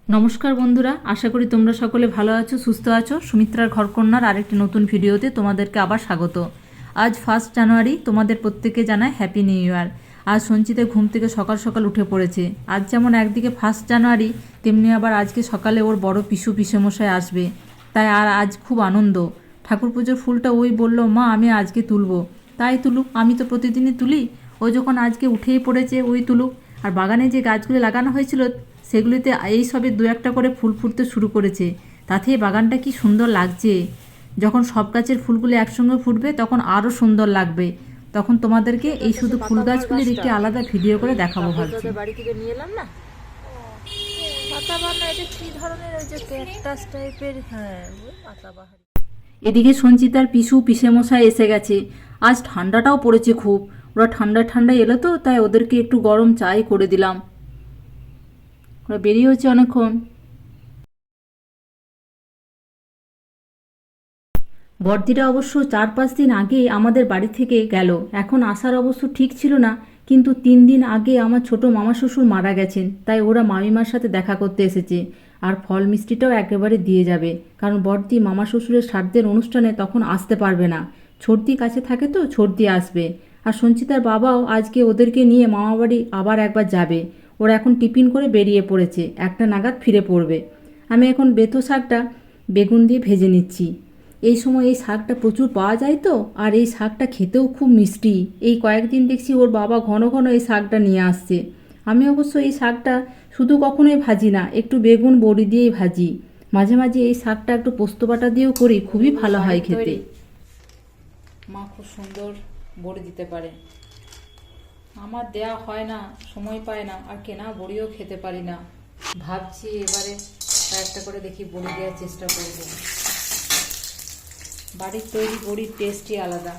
নমস্কার বন্ধুরা, আশা করি তোমরা সকলে ভালো আছো, সুস্থ আছো। সুমিত্রার ঘরকন্যার আরেকটি নতুন ভিডিওতে তোমাদেরকে আবার স্বাগত। আজ 1 জানুয়ারি, তোমাদের প্রত্যেককে জানাই হ্যাপি নিউ ইয়ার। আজ সঞ্চিতা ঘুম থেকে সকাল সকাল উঠে পড়েছে। আজ যেমন একদিকে 1 জানুয়ারি, তেমনি আবার আজকে সকালে ওর বড় পিসু পিসেমশাই আসবে, তাই আর আজ খুব আনন্দ। ঠাকুর পুজোর ফুলটা ওই বলল, মা আমি আজকে তুলবো। তাই তুলুক, আমি তো প্রতিদিনই তুলি। ও যখন আজকে উঠেই পড়েছে, ওই তুলুক। আর বাগানে যে গাছগুলো লাগানো হয়েছিল সেগুলিতে এই সবে 2-1টা করে ফুল ফুটতে শুরু করেছে। তাতে বাগানটা কি সুন্দর লাগছে। যখন সব গাছের ফুলগুলো একসঙ্গে ফুটবে তখন আরও সুন্দর লাগবে। তখন তোমাদেরকে এই শুধু ফুল গাছগুলির একটি আলাদা ভিডিও করে দেখাবো ভাবছি। বাড়ি থেকে নিয়ে এলাম না, পাতাবাহার না, এটা কি ধরনের ওই যে ক্যাকটাস টাইপের, হ্যাঁ ওই পাতাবাহার। এদিকে সঞ্চিতার পিসু পিসেমশাই এসে গেছে। আজ ঠান্ডাটাও পড়েছে খুব। ওরা ঠান্ডায় এলো তো, তাই ওদেরকে একটু গরম চাই করে দিলাম। ওরা বেরিয়ে হচ্ছে অনেকক্ষণ। বড়দিরা অবশ্য 4-5 দিন আগে আমাদের বাড়ি থেকে গেল। এখন আসার অবশ্য ঠিক ছিল না, কিন্তু 3 দিন আগে আমার ছোট মামা শ্বশুর মারা গেছেন, তাই ওরা মামিমার সাথে দেখা করতে এসেছে। আর ফল মিষ্টিটাও একেবারে দিয়ে যাবে, কারণ বড়দি মামা শ্বশুরের শ্রাদ্ধের অনুষ্ঠানে তখন আসতে পারবে না। ছর্দি কাছে থাকে তো, ছর্দি আসবে। আর সঞ্চিতার বাবাও আজকে ওদেরকে নিয়ে মামাবাড়ি আবার একবার যাবে। ওরা এখন টিফিন করে বেরিয়ে পড়েছে, 1টা নাগাদ ফিরে পড়বে। আমি এখন বেতো শাকটা বেগুন দিয়ে ভেজে নিচ্ছি। এই সময় এই শাকটা প্রচুর পাওয়া যায় তো, আর এই শাকটা খেতেও খুব মিষ্টি। এই কয়েকদিন দেখছি ওর বাবা ঘন ঘন এই শাকটা নিয়ে আসছে। আমি অবশ্য এই শাকটা শুধু কখনোই ভাজি না, একটু বেগুন বড়ি দিয়েই ভাজি। মাঝে মাঝে এই শাকটা একটু পোস্ত বাটা দিয়েও করি, খুবই ভালো হয় খেতে। মা খুব সুন্দর বড়ি দিতে পারে, আমার দেয়া হয় না, সময় পায় না, আর কেনা বড়িও খেতে পারি না। ভাবছি এবারে একটা করে দেখি বড়ি দেওয়ার চেষ্টা করব। বাড়ির তৈরি বড়ির টেস্টই আলাদা।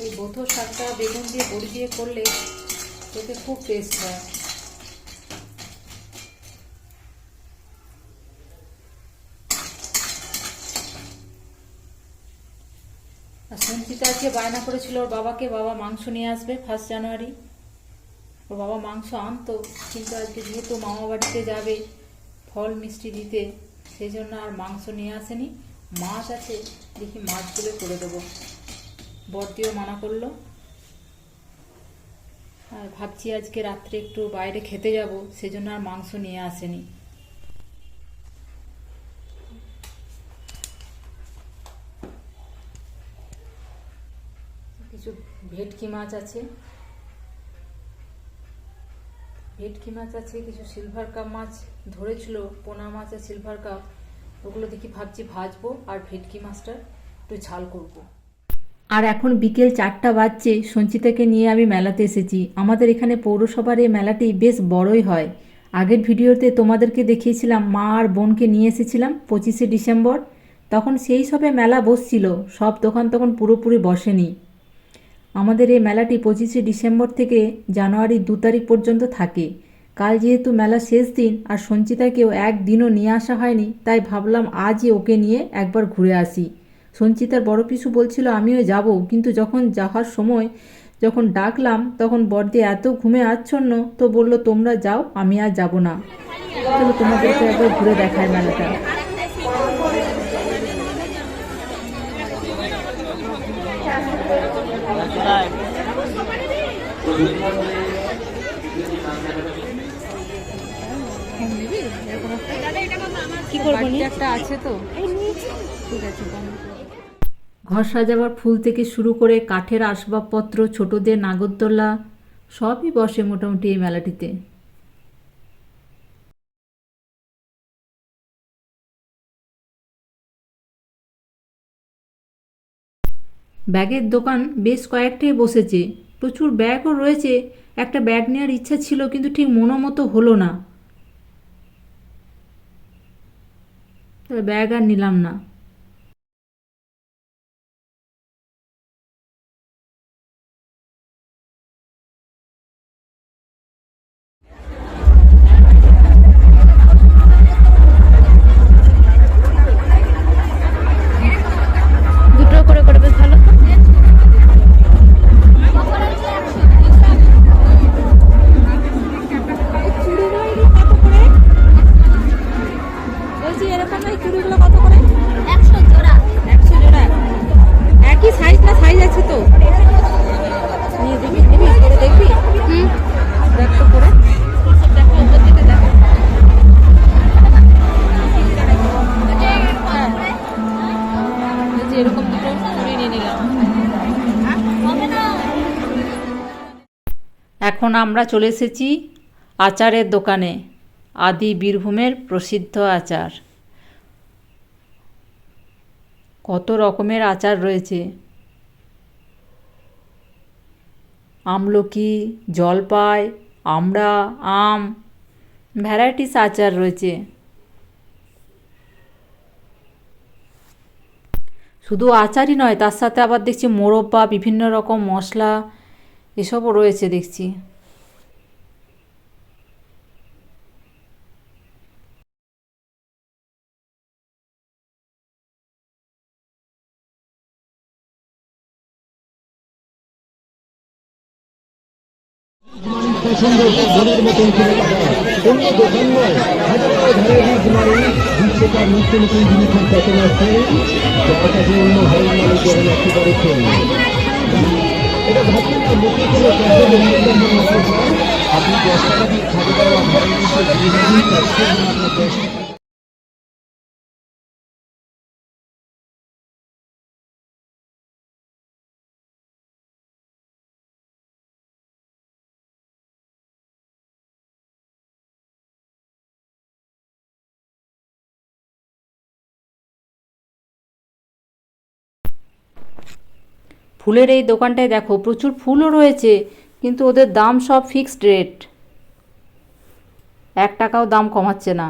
এই বথো শাকটা বেগুন দিয়ে বড়ি দিয়ে করলে খেতে খুব টেস্ট হয়। আর সঞ্চিতা আজকে বায়না করেছিল ওর বাবাকে, বাবা মাংস নিয়ে আসবে 1 জানুয়ারি। ওর বাবা মাংস আনতো, কিন্তু আজকে যেহেতু মামা বাড়িতে যাবে ফল মিষ্টি দিতে, সেই জন্য আর মাংস নিয়ে আসেনি। মাছ আছে, দেখি মাছগুলো করে দেবো। বড়দিও মানা করলো। আর ভাবছি আজকে রাত্রে একটু বাইরে খেতে যাব, সেজন্য আর মাংস নিয়ে আসেনি। কিছু ভেটকি মাছ আছে, কিছু সিলভার কাপ মাছ ধরেছিল, পোনা মাছ আর সিলভার কাপ, ওগুলো দেখি ভাবছি ভাজবো, আর ভেটকি মাছটা একটু ঝাল করব। আর এখন বিকেল 4টা বাজছে। সঞ্চিতাকে নিয়ে আমি মেলাতে এসেছি। আমাদের এখানে পৌরসভার এই মেলাটি বেশ বড়ই হয়। আগের ভিডিওতে তোমাদেরকে দেখিয়েছিলাম, মা আর বোনকে নিয়ে এসেছিলাম 25শে ডিসেম্বর। তখন সেই সবে মেলা বসছিল, সব দোকান তখন পুরোপুরি বসেনি। আমাদের এই মেলাটি 25শে ডিসেম্বর থেকে জানুয়ারি 2 তারিখ পর্যন্ত থাকে। কাল যেহেতু মেলা শেষ দিন, আর সঞ্চিতাকেও একদিনও নিয়ে আসা হয়নি, তাই ভাবলাম আজই ওকে নিয়ে একবার ঘুরে আসি। সঞ্চিতার বড় পিসু বলছিল আমিও যাব, কিন্তু যখন যাওয়ার সময় যখন ডাকলাম তখন বড়দি এত ঘুমে আচ্ছন্ন, তো বলল তোমরা যাও, আমি আর যাব না। চলো তোমাদেরকে একবার ঘুরে দেখায় মেলাটা। কি করবো, একটা আছে তো, ঠিক আছে। ঘর সাজাবার ফুল থেকে শুরু করে কাঠের আসবাবপত্র, ছোটদের নাগরদোলা সবই বসে মোটামুটি এই মেলাটিতে। ব্যাগের দোকান বেশ কয়েকটাই বসেছে, প্রচুর ব্যাগও রয়েছে। একটা ব্যাগ নেওয়ার ইচ্ছা ছিল, কিন্তু ঠিক মতো হলো না, ব্যাগ আর নিলাম না। এখন আমরা চলে এসেছি আচারের দোকানে। আদি বীরভূমের প্রসিদ্ধ আচার। কত রকমের আচার রয়েছে, আমলকি, জলপাই, আমড়া, আম, ভ্যারাইটিস আচার রয়েছে। শুধু আচারই নয়, তার সাথে আবার দেখছি মোরব্বা, বিভিন্ন রকম মশলা এসবও রয়েছে দেখছি। মনের মতন করে অন্য দোকান নয়, হাজারো ভ্যারাইটিস মানে বিশ্বকাপ নিত্য নতুন জিনিসের যখন আছে যার কাছে অন্য ভাই মানুষ যখন আসতে পারেছেন এটা ভাবছেন না মুখে কোনো আপনি 10 টাকা দিয়ে খাবে দেওয়া ফুলের এই দোকানটায় দেখো প্রচুর ফুলও রয়েছে, কিন্তু ওদের দাম সব ফিক্সড রেট, 1 টাকাও দাম কমাচ্ছে না।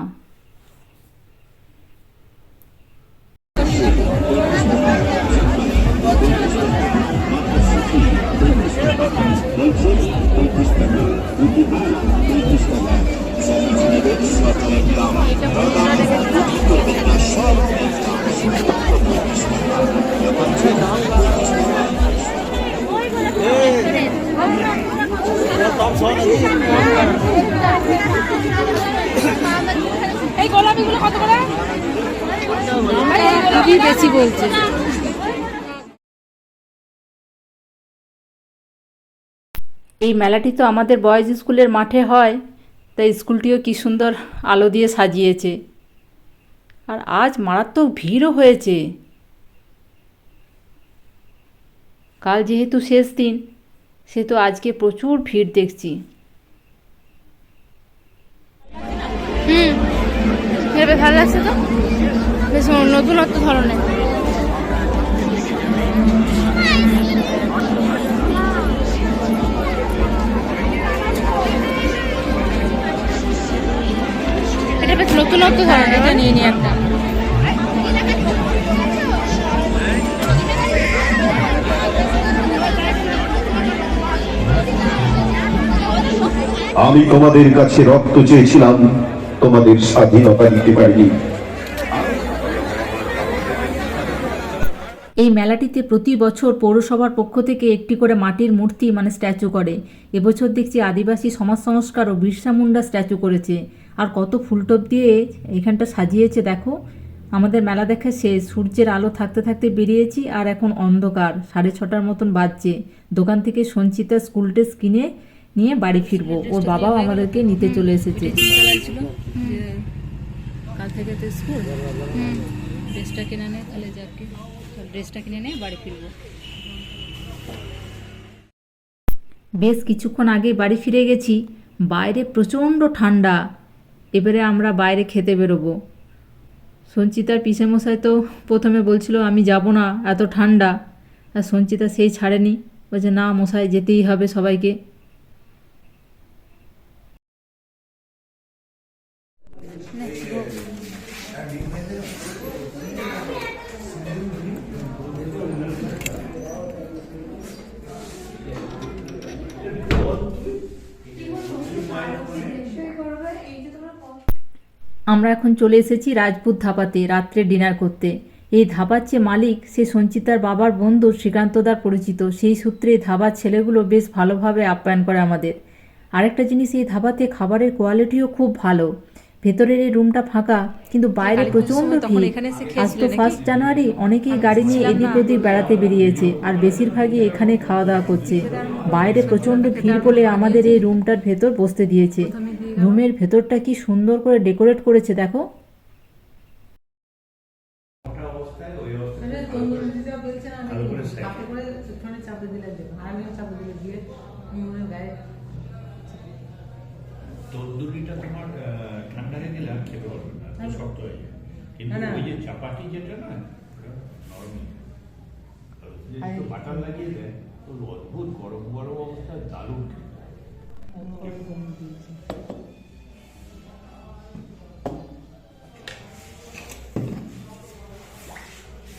এই গোলাপিগুলো কত করে? খুবই বেশি বলছে। এই মেলাটি তো আমাদের বয়েজ স্কুলের মাঠে হয়, তাই স্কুলটিও কি সুন্দর আলো দিয়ে সাজিয়েছে। আর আজ মারাত্মক ভিড়ও হয়েছে। কাল যেহেতু শেষ দিন, সেহেতু আজকে প্রচুর ভিড় দেখছি। বেশ ভালো লাগছে তো, বেশ নতুনত্ব ধরনের। এটা বেশ নতুনত্ব ধরনের। এটা নিয়ে নি একটা। আমি তোমাদের কাছে রক্ত চেয়েছিলাম, তোমাদের স্বাধীনতা দিতে পারিনি। এই মেলাটিতে প্রতি বছর পৌরসভার পক্ষ থেকে একটি করে মাটির মূর্তি মানে স্ট্যাচু করে। এবছর দেখছি আদিবাসী সমাজ সংস্কার ও বিরসা মুন্ডা স্ট্যাচু করেছে। আর কত ফুলটপ দিয়ে এখানটা সাজিয়েছে দেখো। আমাদের মেলা দেখা শেষ, সূর্যের আলো থাকতে থাকতে বেরিয়েছি, আর এখন অন্ধকার, 6:30 মতন বাজছে। দোকান থেকে সঞ্চিতা স্কুল ড্রেস কিনে নিয়ে বাড়ি ফিরবো। ওর বাবাও আমাদেরকে নিতে চলে এসেছে। কাল থেকে তো স্কুল, ড্রেসটা কিনে নে, তাহলে যাকে ড্রেসটা কিনে নিয়ে বাড়ি ফিরবো। বেশ কিছুক্ষণ আগে বাড়ি ফিরে গেছি। বাইরে প্রচণ্ড ঠান্ডা। এবারে আমরা বাইরে খেতে বেরোবো। সঞ্চিতার পিসেমশাই তো প্রথমে বলছিল আমি যাব না, এত ঠান্ডা। আর সঞ্চিতা সেই ছাড়েনি, বলছে না মশাই যেতেই হবে সবাইকে। আমরা এখন চলে এসেছি রাজপুত ধাবাতে রাত্রে ডিনার করতে। এই ধাবার যে মালিক, সে সঞ্চিতার বাবার বন্ধু শ্রীকান্তদার পরিচিত। সেই সূত্রে এই ধাবার ছেলেগুলো বেশ ভালোভাবে আপ্যায়ন করে আমাদের। আরেকটা জিনিস, এই ধাবাতে খাবারের কোয়ালিটিও খুব ভালো। ভেতরের এই রুমটা ফাঁকা, কিন্তু বাইরে প্রচণ্ড ভিড়। আজ তো 1 জানুয়ারি, অনেকেই গাড়ি নিয়ে এদিক ওদিক বেড়াতে বেরিয়েছে, আর বেশিরভাগই এখানে খাওয়া দাওয়া করছে। বাইরে প্রচণ্ড ভিড় বলে আমাদের এই রুমটার ভেতর বসতে দিয়েছে। রুমের ভেতরটা কি সুন্দর করে ডেকোরেট করেছে দেখো। ধারে দিলে আর খেতে পারবে না, তো শক্ত হয়ে যায়। কিন্তু ওই যে চাপাটি যেটা না, নরম, একটু বাটার লাগিয়ে দেয়, তো অদ্ভুত গরম গরম অবস্থায় দারুণ খেতে।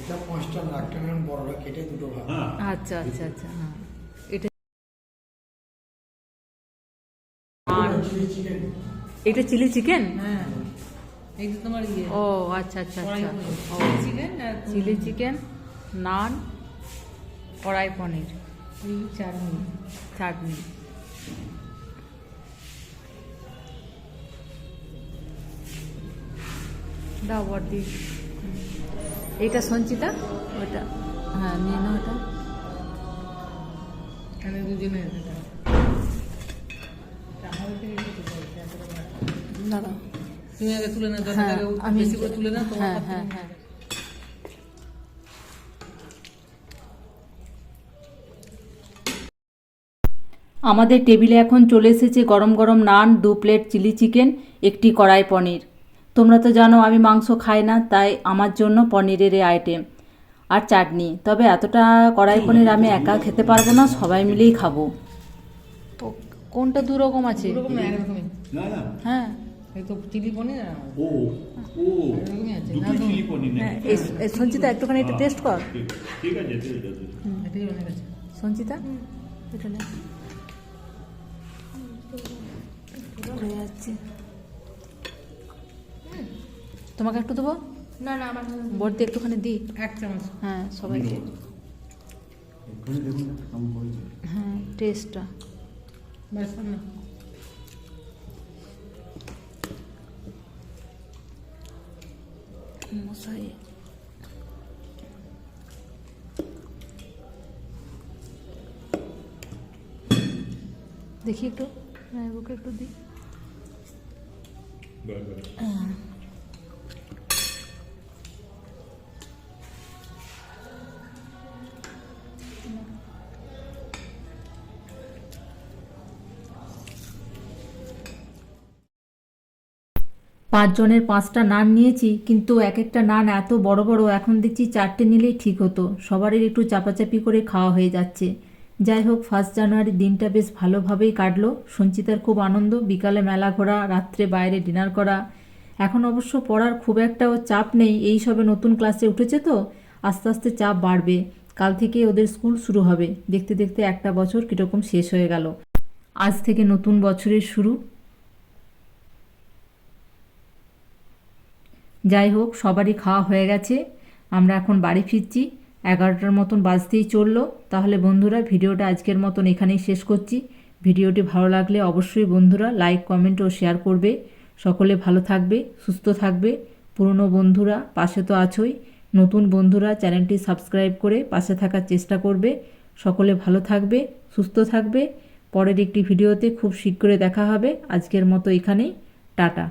এটা 5টা নাকটা নেন বড়রা কেটে দুটো ভাগ। হ্যাঁ, আচ্ছা আচ্ছা আচ্ছা, হ্যাঁ এটা আর চিকেন এটা চিলি চিকেন। হ্যাঁ এই যে তোমার ইয়ে ও আচ্ছা আচ্ছা কড়াই আচ্ছা, পনির। ও চিকেন আর চিলি চিকেন, নান, কড়াই পনির, এই চাটনি। চাটনি। দাও বর্দি। এইটা সঞ্চিতা, ওটা হ্যাঁ নিয়ে নাও ওটা। এখানে দুজনে দাঁড়াও। তুমি আগে তুলে নাও, হ্যাঁ, আমি বেশি করে তুলে নাও তোমার হ্যাঁ হাত হ্যাঁ থেকে। হ্যাঁ। আমাদের টেবিলে এখন চলে এসেছে গরম গরম নান, 2 প্লেট চিলি চিকেন, একটি কড়াই পনির। তোমরা তো জানো আমি মাংস খাই না, তাই আমার জন্য পনিরের এই আইটেম আর চাটনি। তবে এতটা কড়াই পনির আমি একা খেতে পারবো না, সবাই মিলেই খাবো। তো কোনটা দু রকম আছে? দুরকম না, একরকমই। না না, হ্যাঁ এই তো চিলি পনির আর ও ও এরকমই আছে। দুটো চিলি পনির হ্যাঁ, নাকি? এই সঞ্চিতা একটুখানি এটা টেস্ট কর। ঠিক আছে, ঠিক আছে। এটাই অনেক আছে। সঞ্চিতা এটা নে। পড়ে যাচ্ছে। তোমাকে একটু দেবো? না না আমার বর্দি একটুখানি দি। 1 চামচ। হ্যাঁ সবাইকে। হ্যাঁ টেস্টটা ব্যাস না। মশাই দেখি একটু, হ্যাঁ ওকে একটু দি। বাহ, বাহ। পাঁচজনের 5টা নান নিয়েছি, কিন্তু এক একটা নান এত বড় বড়, এখন দেখছি 4টে নিলেই ঠিক হতো। সবারই একটু চাপাচাপি করে খাওয়া হয়ে যাচ্ছে। যাই হোক, 1 জানুয়ারি দিনটা বেশ ভালোভাবেই কাটলো। সঞ্চিতার খুব আনন্দ, বিকালে মেলা ঘোরা, রাত্রে বাইরে ডিনার করা। এখন অবশ্য পড়ার খুব একটাও চাপ নেই, এই সবে নতুন ক্লাসে উঠেছে তো, আস্তে আস্তে চাপ বাড়বে। কাল থেকে ওদের স্কুল শুরু হবে। দেখতে দেখতে একটা বছর কীরকম শেষ হয়ে গেল। আজ থেকে নতুন বছরের শুরু। যাই হোক, সবারই খাওয়া হয়ে গেছে, আমরা এখন বাড়ি ফিরছি। 11টার মতন বাজতেই চললো। তাহলে বন্ধুরা, ভিডিওটা আজকের মতন এখানেই শেষ করছি। ভিডিওটি ভালো লাগলে অবশ্যই বন্ধুরা লাইক, কমেন্ট ও শেয়ার করবে। সকলে ভালো থাকবে, সুস্থ থাকবে। পুরনো বন্ধুরা পাশে তো আছোই, নতুন বন্ধুরা চ্যানেলটি সাবস্ক্রাইব করে পাশে থাকার চেষ্টা করবে। সকলে ভালো থাকবে, সুস্থ থাকবে। পরের একটি ভিডিওতে খুব শীঘ্রই দেখা হবে। আজকের মতো এখানেই, টাটা।